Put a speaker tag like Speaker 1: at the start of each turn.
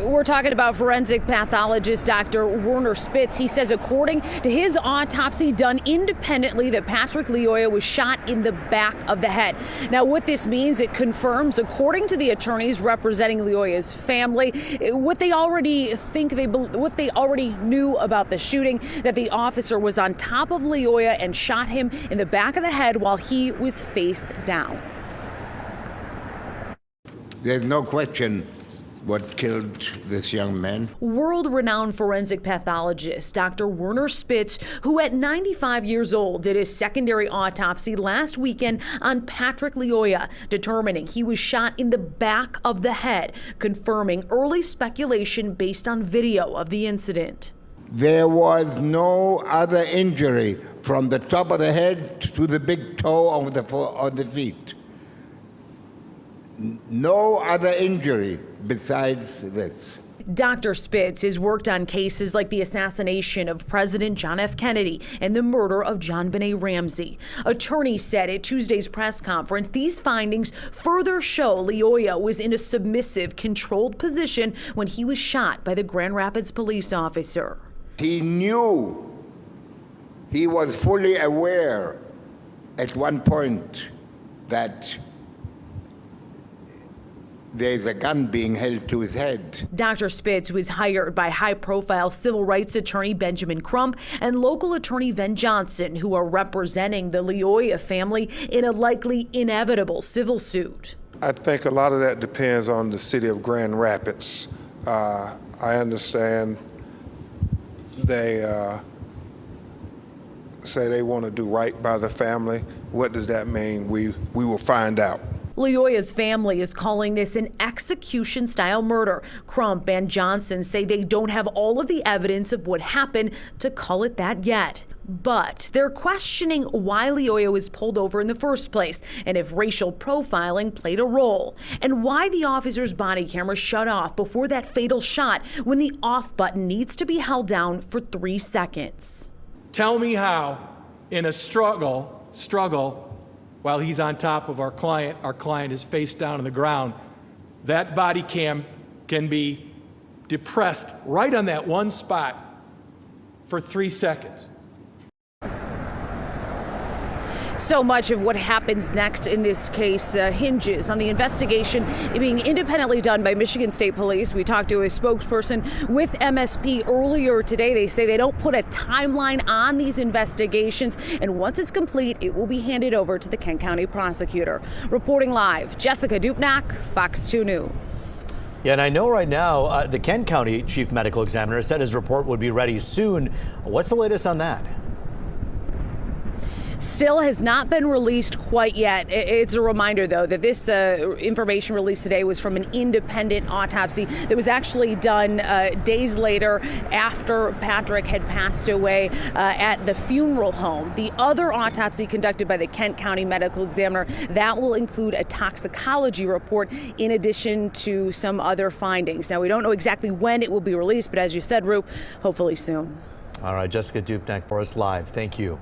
Speaker 1: We're talking about forensic pathologist Dr. Werner Spitz. He says according to his autopsy done independently that Patrick Lyoya was shot in the back of the head. Now, what this means, it confirms, according to the attorneys representing Lyoya's family, what they already knew about the shooting, that the officer was on top of Lyoya and shot him in the back of the head while he was face down.
Speaker 2: There's no question what killed this young man.
Speaker 1: World-renowned forensic pathologist Dr. Werner Spitz, who at 95 years old did his secondary autopsy last weekend on Patrick Lyoya, determining he was shot in the back of the head, confirming early speculation based on video of the incident.
Speaker 2: There was no other injury from the top of the head to the big toe of the feet. No other injury besides this.
Speaker 1: Dr. Spitz has worked on cases like the assassination of President John F. Kennedy and the murder of John Benet Ramsey. Attorneys said at Tuesday's press conference these findings further show Lyoya was in a submissive, controlled position when he was shot by the Grand Rapids police officer.
Speaker 2: He knew, he was fully aware at one point that there's a gun being held to his head.
Speaker 1: Dr. Spitz was hired by high-profile civil rights attorney Benjamin Crump and local attorney Ben Johnson, who are representing the Lyoya family in a likely inevitable civil suit.
Speaker 3: I think a lot of that depends on the city of Grand Rapids. I understand they say they want to do right by the family. What does that mean? We will find out.
Speaker 1: Lyoya's family is calling this an execution-style murder. Crump and Johnson say they don't have all of the evidence of what happened to call it that yet. But they're questioning why Lyoya was pulled over in the first place and if racial profiling played a role, and why the officer's body camera shut off before that fatal shot when the off button needs to be held down for 3 seconds.
Speaker 4: Tell me how, in a struggle, while he's on top of our client is face down on the ground, that body cam can be depressed right on that one spot for 3 seconds.
Speaker 1: So much of what happens next in this case hinges on the investigation being independently done by Michigan State Police. We talked to a spokesperson with MSP earlier today. They say they don't put a timeline on these investigations, and once it's complete, it will be handed over to the Kent County prosecutor. Reporting live, Jessica Dupnack, Fox 2 News.
Speaker 5: Yeah, and I know right now the Kent County Chief Medical Examiner said his report would be ready soon. What's the latest on that?
Speaker 1: Still has not been released quite yet. It's a reminder, though, that this information released today was from an independent autopsy that was actually done days later after Patrick had passed away at the funeral home. The other autopsy conducted by the Kent County Medical Examiner, that will include a toxicology report in addition to some other findings. Now, we don't know exactly when it will be released, but as you said, Roop, hopefully soon.
Speaker 5: All right, Jessica Dupnack for us live. Thank you.